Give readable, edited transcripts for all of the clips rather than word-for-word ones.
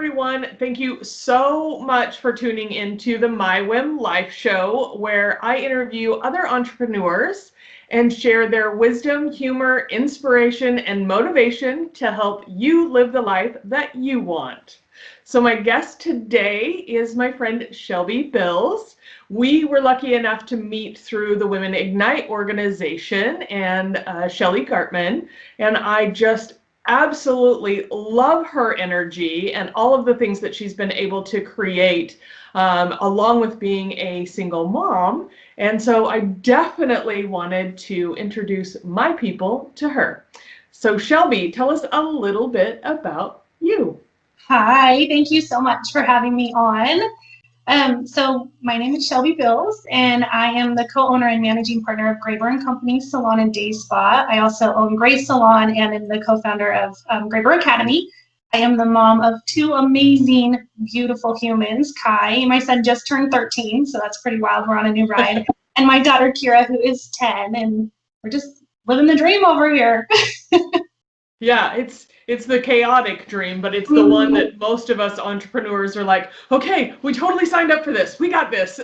everyone. Thank you so much for tuning into the My WHIM Life Show, where I interview other entrepreneurs and share their wisdom, humor, inspiration, and motivation to help you live the life that you want. So my guest today is my friend Shelby Bills. We were lucky enough to meet through the Women Ignite organization and Shelly Gartman, and I just absolutely love her energy and all of the things that she's been able to create, along with being a single mom. And so I definitely wanted to introduce my people to her. So Shelby, tell us a little bit about you. Hi, thank you so much for having me on. So my name is Shelby Bills, and I am the co-owner and managing partner of Graeber & Company Salon and Day Spa. I also own Grae Salon and am the co-founder of Graeber Academy. I am the mom of two amazing, beautiful humans, Kai. My son just turned 13, so that's pretty wild. We're on a new ride. And my daughter, Kira, who is 10, and we're just living the dream over here. Yeah, it's the chaotic dream, but it's the one that most of us entrepreneurs are like, okay, we totally signed up for this. We got this.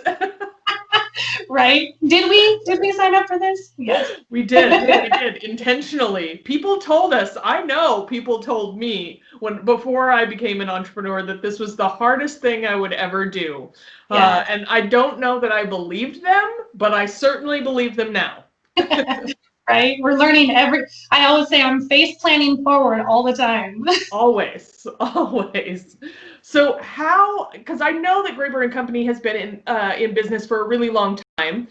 Right? Did we sign up for this? Yes. We did intentionally. People told us, I know people told me before I became an entrepreneur that this was the hardest thing I would ever do. Yeah. And I don't know that I believed them, but I certainly believe them now. Right? We're learning I always say I'm face planning forward all the time. Always. So because I know that Graeber & Company has been in business for a really long time.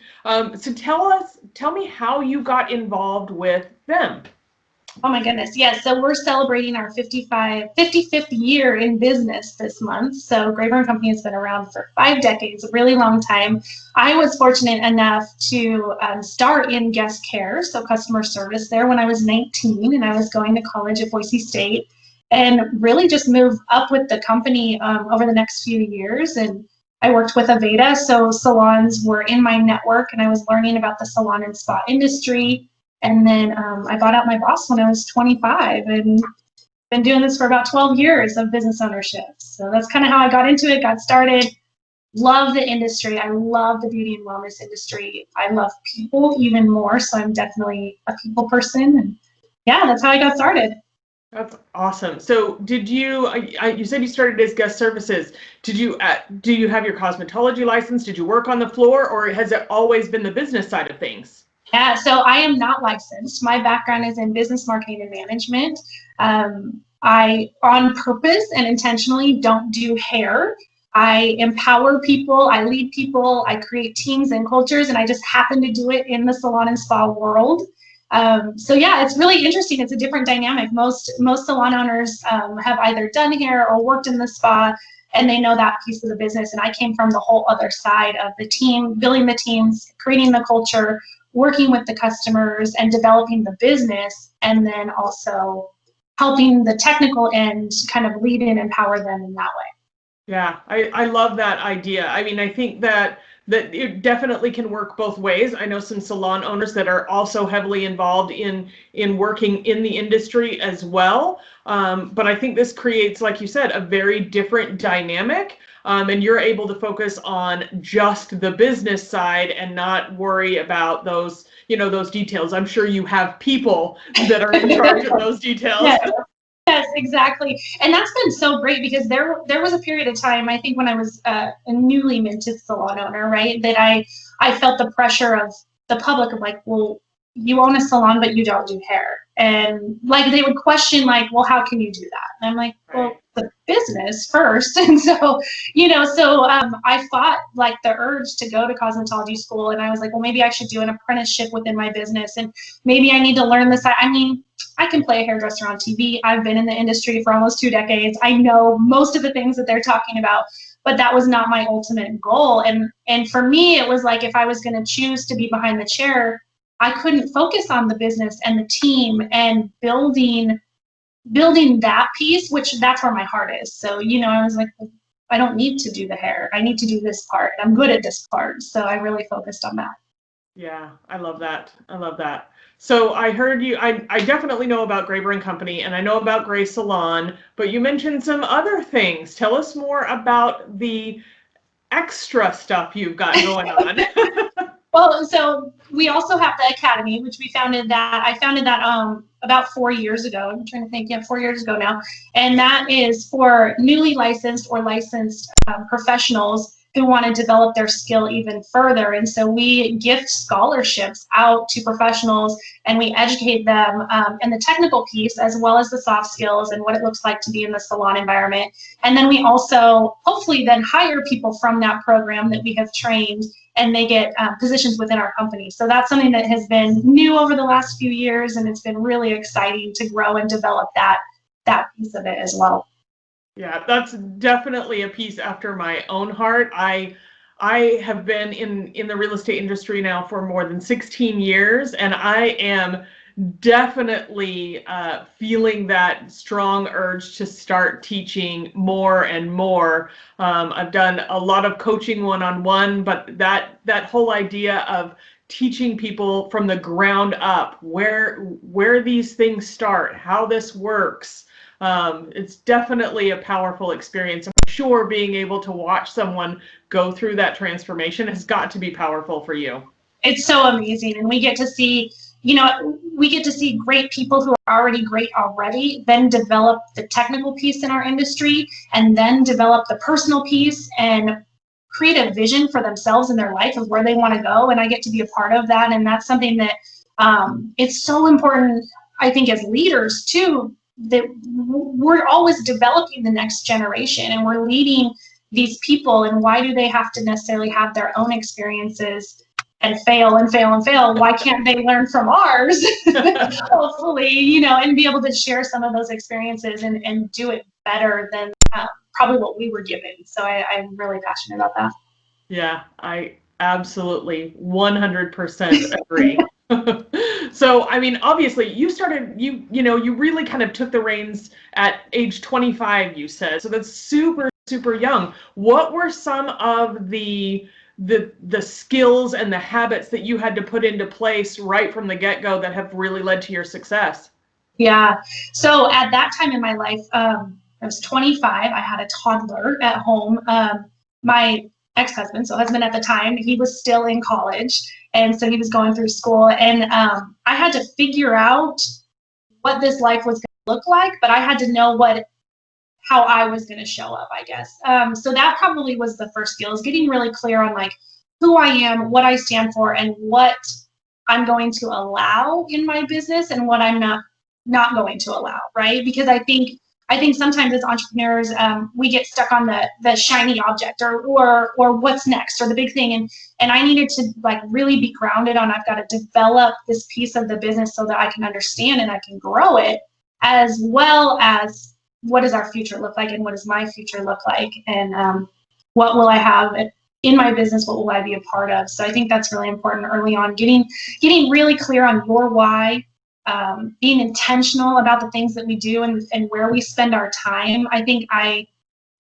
So tell me how you got involved with them. Oh my goodness. Yes. So we're celebrating our 55th year in business this month. So Graeber & Company has been around for 5 decades, a really long time. I was fortunate enough to start in guest care, so customer service there when I was 19, and I was going to college at Boise State, and really just moved up with the company over the next few years. And I worked with Aveda, so salons were in my network, and I was learning about the salon and spa industry. And then I bought out my boss when I was 25, and been doing this for about 12 years of business ownership. So that's kind of how I got into it, got started. Love the industry. I love the beauty and wellness industry. I love people even more, so I'm definitely a people person. And yeah, that's how I got started. That's awesome. So did you said you started as guest services. Do you have your cosmetology license? Did you work on the floor, or has it always been the business side of things? Yeah, so I am not licensed. My background is in business marketing and management. I, on purpose and intentionally, don't do hair. I empower people, I lead people, I create teams and cultures, and I just happen to do it in the salon and spa world. So yeah, it's really interesting. It's a different dynamic. Most salon owners have either done hair or worked in the spa, and they know that piece of the business. And I came from the whole other side of the team, building the teams, creating the culture, working with the customers and developing the business, and then also helping the technical end kind of lead and empower them in that way. Yeah, I love that idea. I mean, I think that it definitely can work both ways. I know some salon owners that are also heavily involved in working in the industry as well. But I think this creates, like you said, a very different dynamic. And you're able to focus on just the business side and not worry about those details. I'm sure you have people that are in charge of those details. Yes, exactly. And that's been so great, because there was a period of time, I think, when I was a newly minted salon owner, right, that I felt the pressure of the public of like, well, you own a salon, but you don't do hair. And like, they would question like, well, how can you do that? And I'm like, well, the business first. And so, I fought like the urge to go to cosmetology school. And I was like, well, maybe I should do an apprenticeship within my business. And maybe I need to learn this. I mean, I can play a hairdresser on TV. I've been in the industry for almost 2 decades. I know most of the things that they're talking about, but that was not my ultimate goal. And for me, it was like, if I was going to choose to be behind the chair, I couldn't focus on the business and the team and building that piece, which that's where my heart is. So, I was like, I don't need to do the hair. I need to do this part. I'm good at this part. So I really focused on that. Yeah, I love that. I love that. So I heard you, I definitely know about Graeber and Company, and I know about Grae Salon, but you mentioned some other things. Tell us more about the extra stuff you've got going on. Well, so we also have the academy, which I founded that about 4 years ago. I'm trying to think, yeah, 4 years ago now. And that is for newly licensed or licensed professionals who want to develop their skill even further. And so we gift scholarships out to professionals, and we educate them in the technical piece as well as the soft skills and what it looks like to be in the salon environment. And then we also hopefully then hire people from that program that we have trained, and they get positions within our company. So that's something that has been new over the last few years, and it's been really exciting to grow and develop that piece of it as well. Yeah, that's definitely a piece after my own heart. I have been in the real estate industry now for more than 16 years, and I am definitely feeling that strong urge to start teaching more and more. I've done a lot of coaching one-on-one, but that whole idea of teaching people from the ground up where these things start, how this works, it's definitely a powerful experience. I'm sure being able to watch someone go through that transformation has got to be powerful for you. It's so amazing, and we get to see, we get to see great people who are already great already, then develop the technical piece in our industry, and then develop the personal piece and create a vision for themselves in their life of where they want to go. And I get to be a part of that, and that's something that it's so important, I think, as leaders too, that we're always developing the next generation, and we're leading these people. And why do they have to necessarily have their own experiences and fail and fail and fail? Why can't they learn from ours? Hopefully, and be able to share some of those experiences and do it better than probably what we were given. So I'm really passionate about that. Yeah, I absolutely 100% agree. So, I mean, obviously you started, you really kind of took the reins at age 25, you said. So that's super, super young. What were some of the skills and the habits that you had to put into place right from the get-go that have really led to your success? Yeah. So at that time in my life, I was 25. I had a toddler at home. My ex-husband, so husband at the time, he was still in college. And so he was going through school. And I had to figure out what this life was going to look like, but I had to know how I was going to show up, I guess. So that probably was the first skill, is getting really clear on like who I am, what I stand for, and what I'm going to allow in my business and what I'm not going to allow, right? Because I think sometimes as entrepreneurs, we get stuck on the shiny object or what's next or the big thing. And I needed to like really be grounded on, I've got to develop this piece of the business so that I can understand and I can grow it, as well as what does our future look like and what does my future look like, and what will I have in my business, what will I be a part of? So I think that's really important early on, getting really clear on your why, being intentional about the things that we do and where we spend our time. I think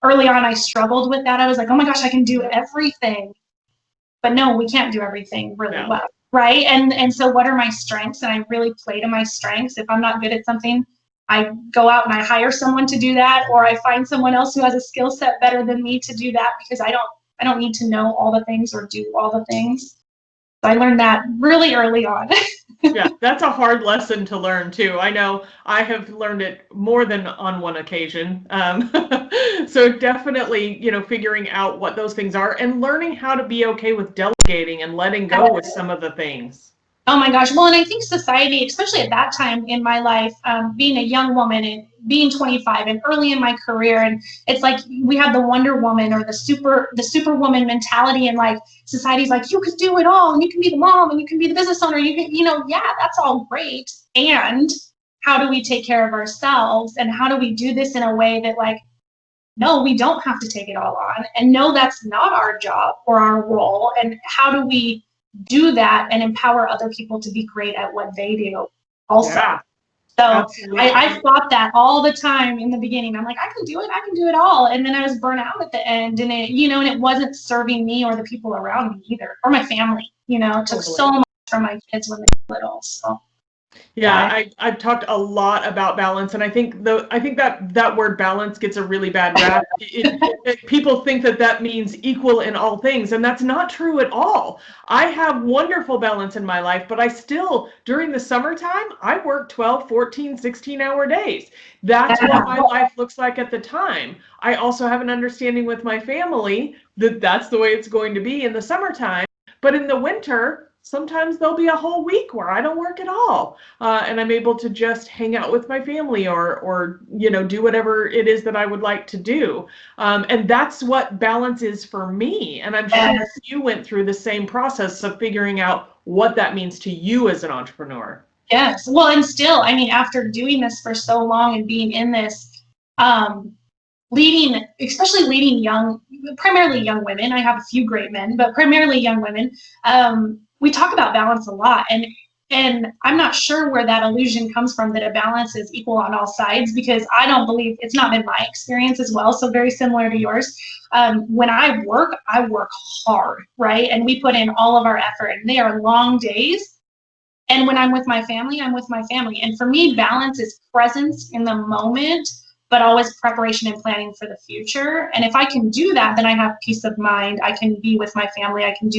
early on I struggled with that. I was like, oh my gosh, I can do everything. But no, we can't do everything really well, right? And so what are my strengths? And I really play to my strengths. If I'm not good at something, I go out and I hire someone to do that, or I find someone else who has a skill set better than me to do that, because I don't need to know all the things or do all the things. So I learned that really early on. Yeah, that's a hard lesson to learn too. I know I have learned it more than on one occasion. So definitely, figuring out what those things are and learning how to be okay with delegating and letting go with some of the things. Oh my gosh. Well, and I think society, especially at that time in my life, being a young woman and being 25 and early in my career, and it's like we have the Wonder Woman or the superwoman mentality, and like society's like, you can do it all, and you can be the mom, and you can be the business owner, you can, yeah, that's all great. And how do we take care of ourselves, and how do we do this in a way that like, no, we don't have to take it all on, and no, that's not our job or our role, and how do we do that and empower other people to be great at what they do also. Yeah, so I thought that all the time in the beginning. I'm like, I can do it all. And then I was burnt out at the end, and it wasn't serving me or the people around me either, or my family. It took so much for my kids when they were little. So yeah, I've talked a lot about balance, and I think that word balance gets a really bad rap. People think that means equal in all things, and that's not true at all. I have wonderful balance in my life, but I still, during the summertime, I work 12, 14, 16-hour days. That's what my life looks like at the time. I also have an understanding with my family that that's the way it's going to be in the summertime, but in the winter, sometimes there'll be a whole week where I don't work at all, and I'm able to just hang out with my family or do whatever it is that I would like to do. And that's what balance is for me. And I'm sure you went through the same process of figuring out what that means to you as an entrepreneur. Yes. Well, and still, I mean, after doing this for so long and being in this, especially leading primarily young women. I have a few great men, but primarily young women. We talk about balance a lot, and I'm not sure where that illusion comes from that a balance is equal on all sides, because I don't believe, it's not been my experience as well. So very similar to yours. When I work hard, right? And we put in all of our effort, and they are long days. And when I'm with my family, I'm with my family. And for me, balance is presence in the moment, but always preparation and planning for the future. And if I can do that, then I have peace of mind. I can be with my family. I can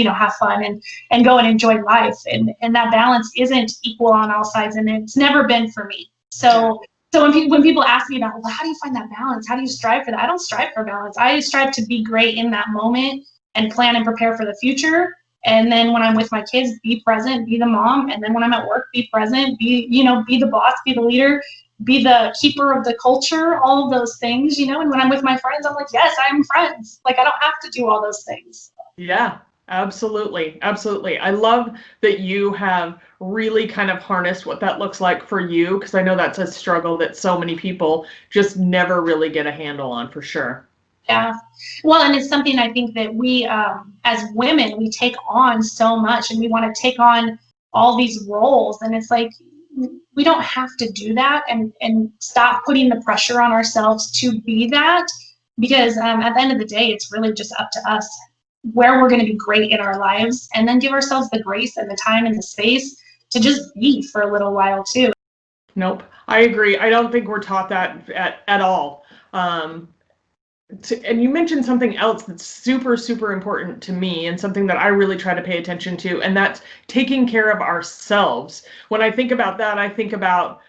have fun and go and enjoy life. And that balance isn't equal on all sides, and it's never been for me. So when people ask me about, well, how do you find that balance? How do you strive for that? I don't strive for balance. I strive to be great in that moment and plan and prepare for the future. And then when I'm with my kids, be present, be the mom. And then when I'm at work, be present, be the boss, be the leader, be the keeper of the culture, all of those things, And when I'm with my friends, I'm like, yes, I'm friends. Like, I don't have to do all those things. Yeah, absolutely. Absolutely. I love that you have really kind of harnessed what that looks like for you, because I know that's a struggle that so many people just never really get a handle on, for sure. Yeah. Well, and it's something I think that we, as women, we take on so much, and we want to take on all these roles. And it's like, we don't have to do that, and stop putting the pressure on ourselves to be that, because at the end of the day, it's really just up to us where we're going to be great in our lives, and then give ourselves the grace and the time and the space to just be for a little while too. Nope. I agree. I don't think we're taught that at all. And you mentioned something else that's super, super important to me, and something that I really try to pay attention to, and that's taking care of ourselves. When I think about that, I think about,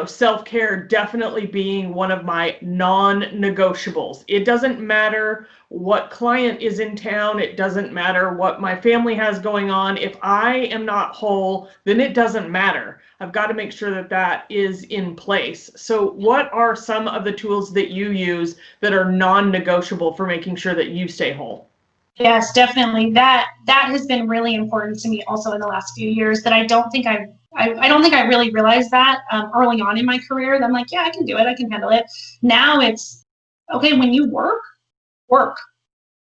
self-care definitely being one of my non-negotiables. It doesn't matter what client is in town. It doesn't matter what my family has going on. If I am not whole, then it doesn't matter. I've got to make sure that is in place. So what are some of the tools that you use that are non-negotiable for making sure that you stay whole? Yes, definitely. That has been really important to me also in the last few years, that I don't think I really realized that early on in my career. I'm like, yeah, I can do it. I can handle it. Now it's, okay, when you work.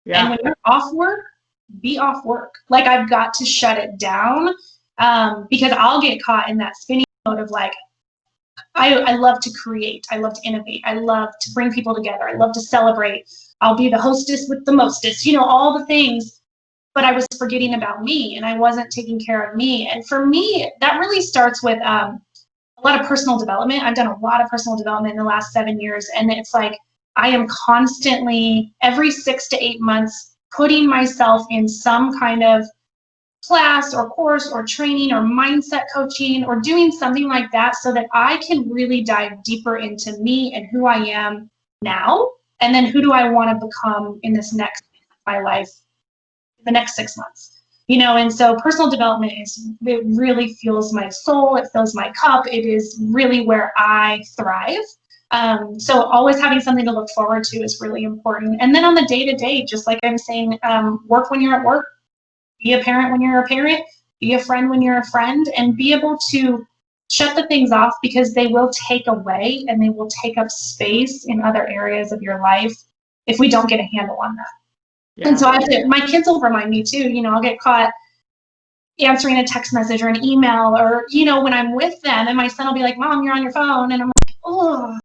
Yeah. And when you're off work, be off work. Like, I've got to shut it down, because I'll get caught in that spinning mode of like, I love to create. I love to innovate. I love to bring people together. I love to celebrate. I'll be the hostess with the mostest, all the things. But I was forgetting about me, and I wasn't taking care of me. And for me, that really starts with a lot of personal development. I've done a lot of personal development in the last 7 years. And it's like, I am constantly, every 6 to 8 months, putting myself in some kind of class or course or training or mindset coaching or doing something like that, so that I can really dive deeper into me and who I am now, and then who do I want to become in this next my life, the next 6 months. And so personal development it really fuels my soul. It fills my cup. It is really where I thrive. So always having something to look forward to is really important. And then on the day-to-day, just like I'm saying, work when you're at work, be a parent when you're a parent, be a friend when you're a friend, and be able to shut the things off, because they will take away and they will take up space in other areas of your life if we don't get a handle on that. Yeah. And so my kids will remind me too, I'll get caught answering a text message or an email, or, when I'm with them, and my son will be like, Mom, you're on your phone. And I'm like, oh,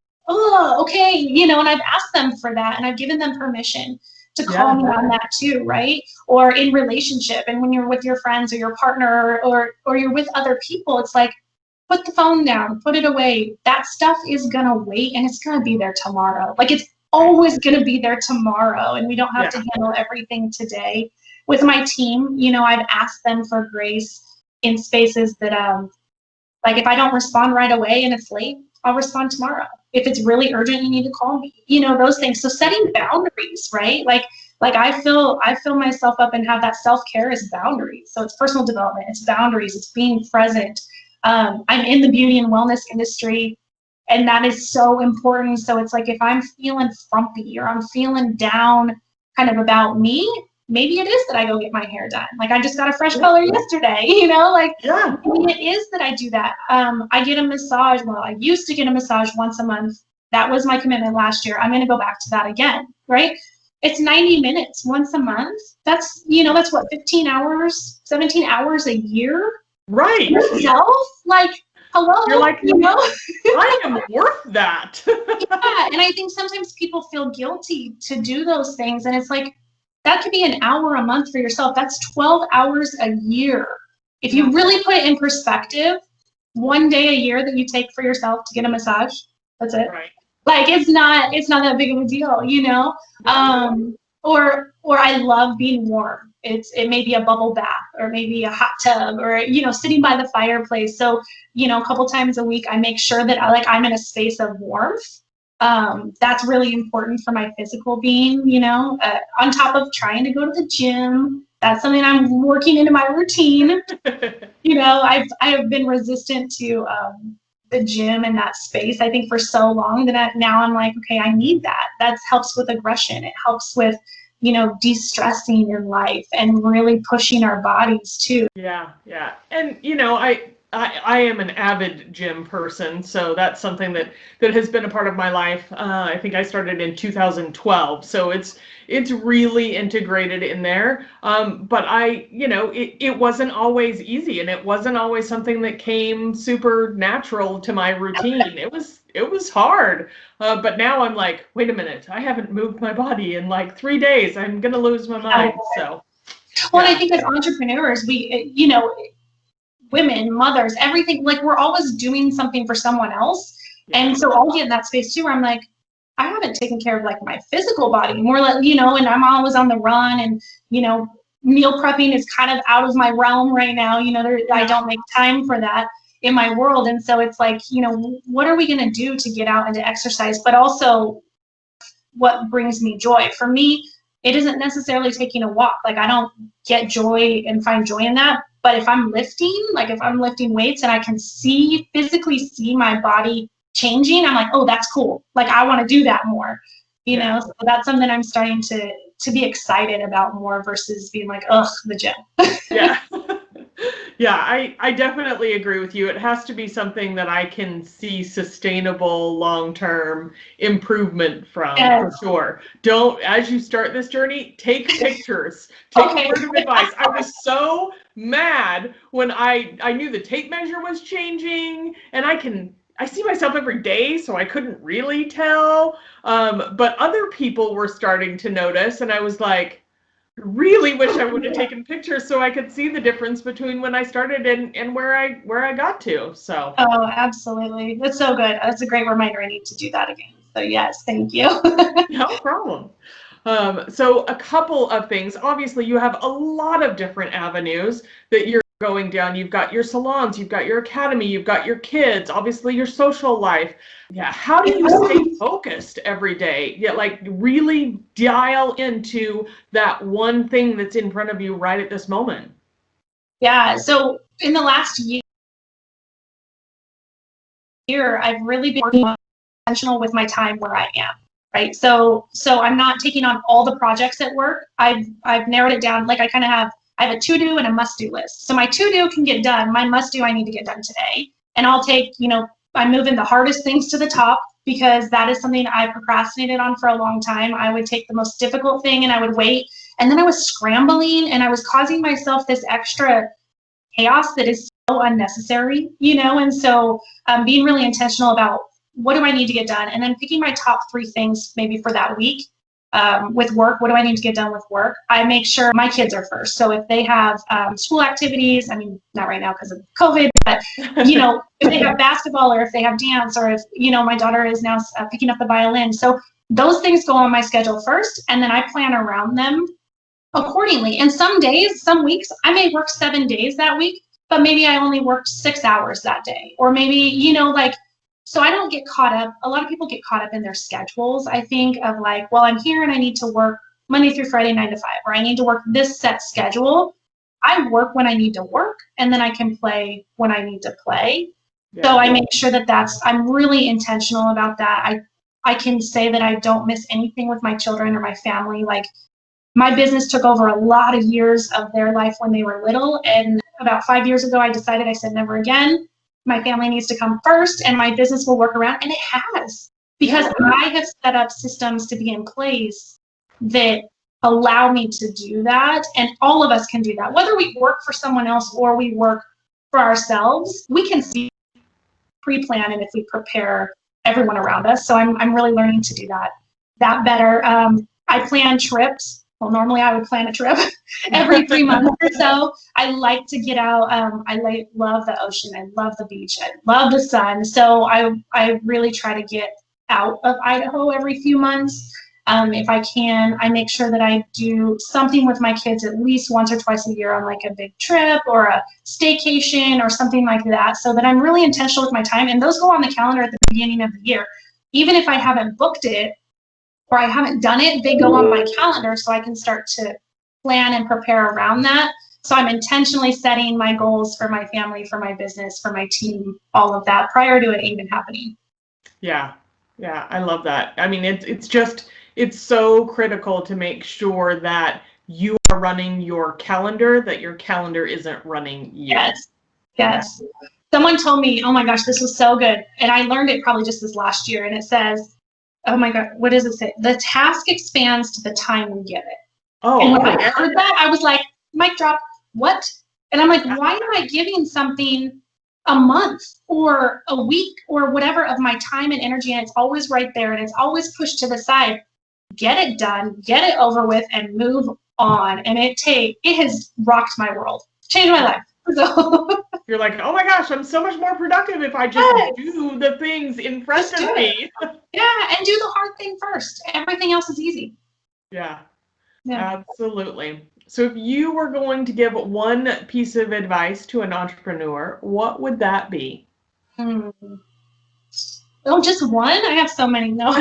okay. And I've asked them for that, and I've given them permission. to call me on that too, right? Or in relationship, and when you're with your friends or your partner, or you're with other people, it's like, put the phone down, put it away. That stuff is gonna wait, and it's gonna be there tomorrow. Like, it's always gonna be there tomorrow, and we don't have to handle everything today. With my team, you know, I've asked them for grace in spaces that, like, if I don't respond right away and it's late, I'll respond tomorrow. If it's really urgent, you need to call me. You know, those things. So setting boundaries, right? Like I fill myself up and have that self-care is boundaries. So it's personal development, it's boundaries, it's being present. I'm in the beauty and wellness industry, and that is so important. So it's like, if I'm feeling frumpy or I'm feeling down kind of about me, maybe it is that I go get my hair done. Like, I just got a fresh color yesterday, you know, like maybe it is that I do that. I get a massage. Well, I used to get a massage once a month. That was my commitment last year. I'm going to go back to that again, right? It's 90 minutes once a month. That's, you know, that's what, 15 hours, 17 hours a year? Right. Yourself? Like, hello? You're like, you know? I am worth that. Yeah, and I think sometimes people feel guilty to do those things, and it's like, that could be an hour a month for yourself. That's 12 hours a year. If you really put it in perspective, one day a year that you take for yourself to get a massage, that's it. Right. Like, it's not that big of a deal, you know? Or I love being warm. It may be a bubble bath, or maybe a hot tub, or, you know, sitting by the fireplace. So, you know, a couple times a week, I make sure that I'm in a space of warmth. That's really important for my physical being, you know, on top of trying to go to the gym. That's something I'm working into my routine. You know, I have been resistant to the gym and that space, I think, for so long, that now I'm like, okay, I need that. That helps with aggression. It helps with, you know, de-stressing in life and really pushing our bodies too. Yeah. And, you know, I am an avid gym person, so that's something that has been a part of my life. I think I started in 2012, so it's really integrated in there. But you know, it wasn't always easy, and it wasn't always something that came super natural to my routine. It was hard. But now I'm like, wait a minute, I haven't moved my body in like 3 days. I'm gonna lose my mind. So. Well, and I think as entrepreneurs, we, you know, women, mothers, everything, like, we're always doing something for someone else. And so I'll get in that space too, where I'm like, I haven't taken care of like my physical body, more like, you know, and I'm always on the run, and, you know, meal prepping is kind of out of my realm right now. You know, I don't make time for that in my world. And so it's like, you know, what are we going to do to get out and to exercise, but also what brings me joy? For me, it isn't necessarily taking a walk. Like, I don't get joy and find joy in that. But if I'm lifting, like if I'm lifting weights and I can physically see my body changing, I'm like, oh, that's cool. Like, I want to do that more, you know? So that's something I'm starting to be excited about more, versus being like, ugh, the gym. Yeah. Yeah, I definitely agree with you. It has to be something that I can see sustainable long-term improvement from, for sure. Don't, as you start this journey, take pictures. Take a word of advice. I was so mad when I knew the tape measure was changing, and I see myself every day, so I couldn't really tell. But other people were starting to notice, and I was like, really wish I would have taken pictures so I could see the difference between when I started and where I got to. So. Oh, absolutely. That's so good. That's a great reminder. I need to do that again. So yes, thank you. No problem. So a couple of things. Obviously, you have a lot of different avenues that you're going down. You've got your salons, you've got your academy, you've got your kids, obviously your social life. Yeah, how do you stay focused every day? Yeah, like really dial into that one thing that's in front of you right at this moment. Yeah, so in the last year, I've really been working intentional with my time where I am. Right. So I'm not taking on all the projects at work. I've narrowed it down. Like, I have a to-do and a must-do list. So my to-do can get done. My must-do, I need to get done today. And I'll take, you know, I'm moving the hardest things to the top, because that is something I procrastinated on for a long time. I would take the most difficult thing and I would wait. And then I was scrambling, and I was causing myself this extra chaos that is so unnecessary, you know? And so being really intentional about what do I need to get done, and then picking my top 3 things maybe for that week, with work. What do I need to get done with work? I make sure my kids are first. So if they have school activities, I mean, not right now because of COVID, but if they have basketball or if they have dance, or if, my daughter is now picking up the violin. So those things go on my schedule first, and then I plan around them accordingly. And some days, some weeks, I may work 7 days that week, but maybe I only worked 6 hours that day. Or maybe, so I don't get caught up. A lot of people get caught up in their schedules. I think of like, well, I'm here and I need to work Monday through Friday, 9 to 5, or I need to work this set schedule. I work when I need to work, and then I can play when I need to play. Yeah. So I make sure I'm really intentional about that. I can say that I don't miss anything with my children or my family. Like, my business took over a lot of years of their life when they were little. And about 5 years ago, I said, never again. My family needs to come first, and my business will work around. And it has, because I have set up systems to be in place that allow me to do that. And all of us can do that. Whether we work for someone else or we work for ourselves, we can pre-plan, and if we prepare everyone around us. So I'm really learning to do that better. I plan trips. Well, normally I would plan a trip every 3 months or so. I like to get out. I love the ocean. I love the beach. I love the sun. So I really try to get out of Idaho every few months. If I can, I make sure that I do something with my kids at least once or twice a year on like a big trip or a staycation or something like that, so that I'm really intentional with my time. And those go on the calendar at the beginning of the year. Even if I haven't booked it, or I haven't done it, they go on my calendar so I can start to plan and prepare around that. So I'm intentionally setting my goals for my family, for my business, for my team, all of that prior to it even happening. Yeah, I love that. I mean, it's so critical to make sure that you are running your calendar, that your calendar isn't running you. Yes. Someone told me, oh my gosh, this was so good. And I learned it probably just this last year. And it says, oh my God, what does it say? The task expands to the time we give it. Oh, and when I heard that, I was like, mic drop, what? And I'm like, why am I giving something a month or a week or whatever of my time and energy, and it's always right there and it's always pushed to the side? Get it done, get it over with, and move on. And it has rocked my world, changed my life. So you're like, oh my gosh, I'm so much more productive if I just do the things in front of me. Yeah, and do the hard thing first. Everything else is easy. Yeah, absolutely. So if you were going to give one piece of advice to an entrepreneur, what would that be? Oh, just one? I have so many. No.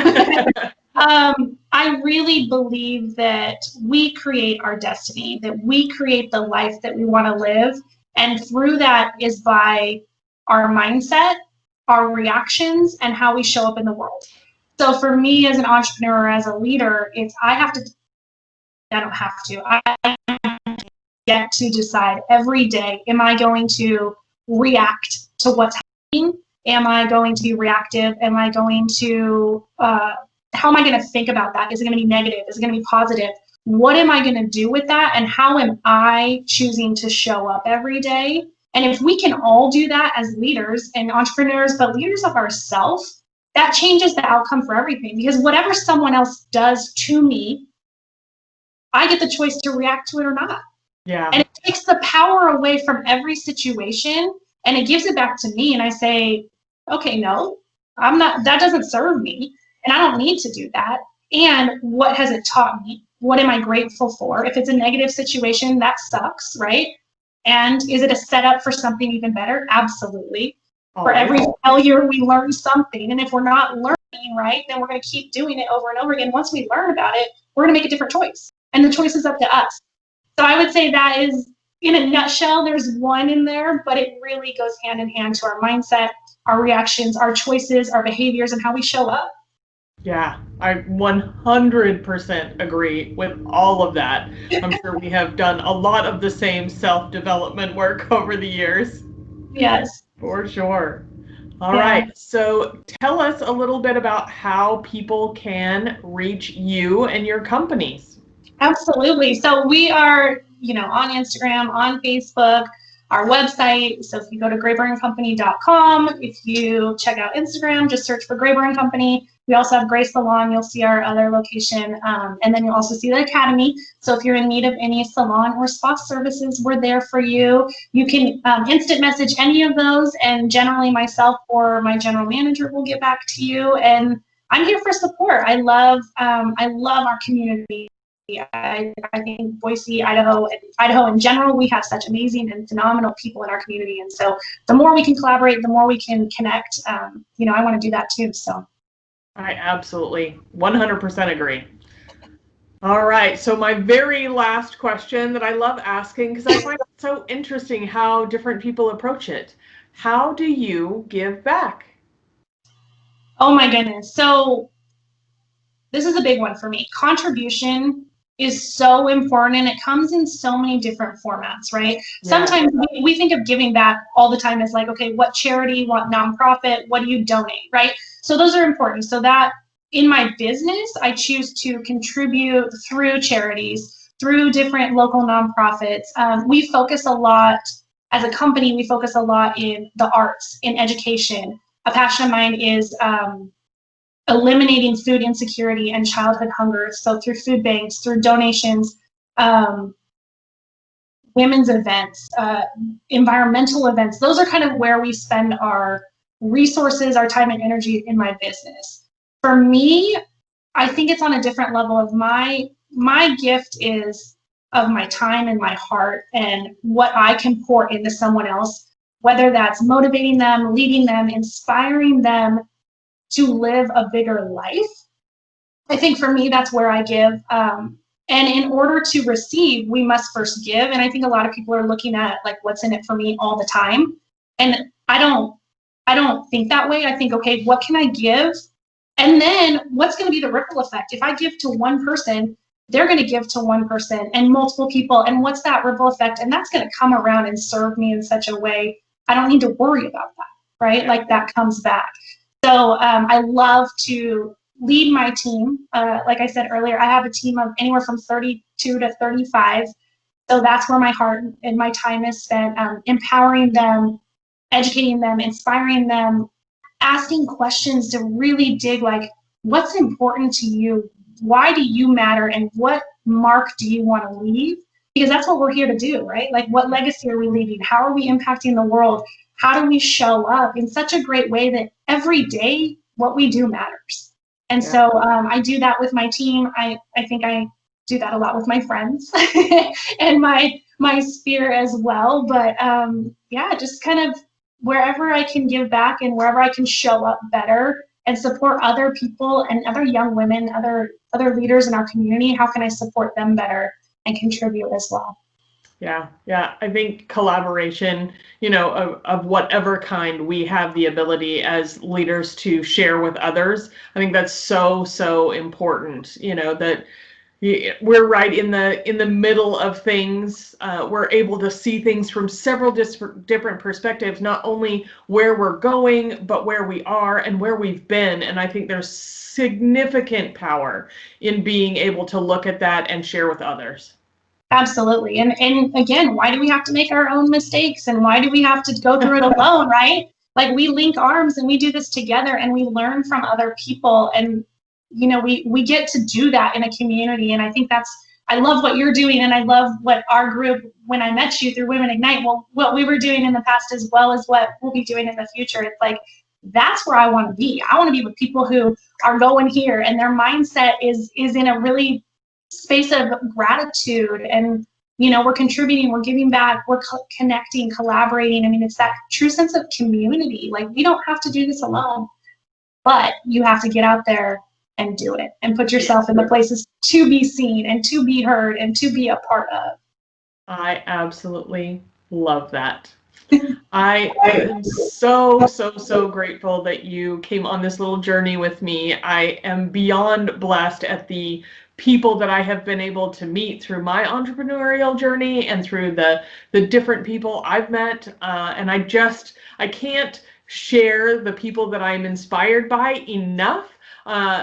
I really believe that we create our destiny, that we create the life that we want to live. And through that is by our mindset, our reactions, and how we show up in the world. So for me as an entrepreneur, as a leader, I get to decide every day, am I going to react to what's happening? Am I going to be reactive? Am I going to, how am I going to think about that? Is it going to be negative? Is it going to be positive? What am I going to do with that? And how am I choosing to show up every day? And if we can all do that as leaders and entrepreneurs, but leaders of ourselves, that changes the outcome for everything. Because whatever someone else does to me, I get the choice to react to it or not. Yeah. And it takes the power away from every situation, and it gives it back to me. And I say, okay, no, that doesn't serve me, and I don't need to do that. And what has it taught me? What am I grateful for? If it's a negative situation, that sucks, right? And is it a setup for something even better? Absolutely. For every failure, we learn something. And if we're not learning, right, then we're going to keep doing it over and over again. Once we learn about it, we're going to make a different choice. And the choice is up to us. So I would say that is, in a nutshell, there's one in there, but it really goes hand in hand to our mindset, our reactions, our choices, our behaviors, and how we show up. Yeah, I 100% agree with all of that. I'm sure we have done a lot of the same self-development work over the years. Yes. For sure. All right. So tell us a little bit about how people can reach you and your companies. Absolutely. So we are, on Instagram, on Facebook, our website. So if you go to graeberandcompany.com, if you check out Instagram, just search for Graeber and Company. We also have Grae Salon. You'll see our other location. And then you'll also see the Academy. So if you're in need of any salon or spa services, we're there for you. You can instant message any of those, and generally myself or my general manager will get back to you. And I'm here for support. I love our community. I think Boise, Idaho in general, we have such amazing and phenomenal people in our community. And so the more we can collaborate, the more we can connect. I want to do that too. So I absolutely 100% agree. All right. So my very last question that I love asking, because I find it so interesting how different people approach it. How do you give back? Oh my goodness. So this is a big one for me. Contribution is so important, and it comes in so many different formats, right? Yeah. Sometimes we think of giving back all the time as like, okay, what charity, what nonprofit, what do you donate, right? So those are important. So that in my business, I choose to contribute through charities, through different local nonprofits. We focus a lot, as a company, we focus a lot in the arts, in education. A passion of mine is eliminating food insecurity and childhood hunger. So through food banks, through donations, women's events, environmental events, those are kind of where we spend our resources, our time and energy in my business. For me, I think it's on a different level of my gift is of my time and my heart and what I can pour into someone else, whether that's motivating them, leading them, inspiring them to live a bigger life. I think for me, that's where I give. And in order to receive, we must first give. And I think a lot of people are looking at like, what's in it for me all the time. And I don't think that way. I think, okay, what can I give? And then what's going to be the ripple effect? If I give to one person, they're going to give to one person and multiple people. And what's that ripple effect? And that's going to come around and serve me in such a way I don't need to worry about that, right? Like that comes back. So I love to lead my team. Like I said earlier, I have a team of anywhere from 32 to 35. So that's where my heart and my time is spent, empowering them, educating them, inspiring them, asking questions to really dig like, what's important to you? Why do you matter? And what mark do you want to leave? Because that's what we're here to do, right? Like, what legacy are we leaving? How are we impacting the world? How do we show up in such a great way that every day what we do matters? And so I do that with my team. I think I do that a lot with my friends and my sphere as well. But just kind of wherever I can give back and wherever I can show up better and support other people and other young women, other leaders in our community, how can I support them better and contribute as well? Yeah. I think collaboration, of whatever kind we have the ability as leaders to share with others. I think that's so important, that we're right in the middle of things. We're able to see things from several different perspectives, not only where we're going, but where we are and where we've been. And I think there's significant power in being able to look at that and share with others. Absolutely. And again, why do we have to make our own mistakes? And why do we have to go through it alone, right? Like, we link arms and we do this together and we learn from other people. And, we get to do that in a community. And I think I love what you're doing. And I love what our group, when I met you through Women Ignite, what we were doing in the past as well as what we'll be doing in the future. It's like, that's where I want to be. I want to be with people who are going here and their mindset is in a really space of gratitude, and we're contributing, we're giving back, we're connecting, collaborating. I mean, it's that true sense of community. Like, we don't have to do this alone, but you have to get out there and do it and put yourself in the places to be seen and to be heard and to be a part of. I absolutely love that. I am so grateful that you came on this little journey with me. I am beyond blessed at the people that I have been able to meet through my entrepreneurial journey and through the different people I've met. And I can't share the people that I'm inspired by enough,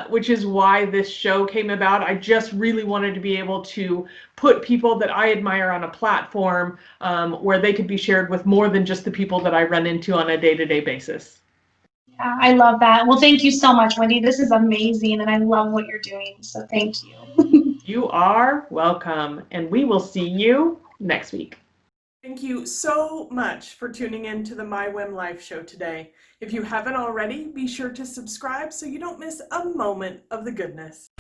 which is why this show came about. I just really wanted to be able to put people that I admire on a platform where they could be shared with more than just the people that I run into on a day-to-day basis. Yeah, I love that. Well, thank you so much, Wendy. This is amazing, and I love what you're doing. So thank you. You are welcome, and we will see you next week. Thank you so much for tuning in to the My WHIM Life Show today. If you haven't already, be sure to subscribe so you don't miss a moment of the goodness.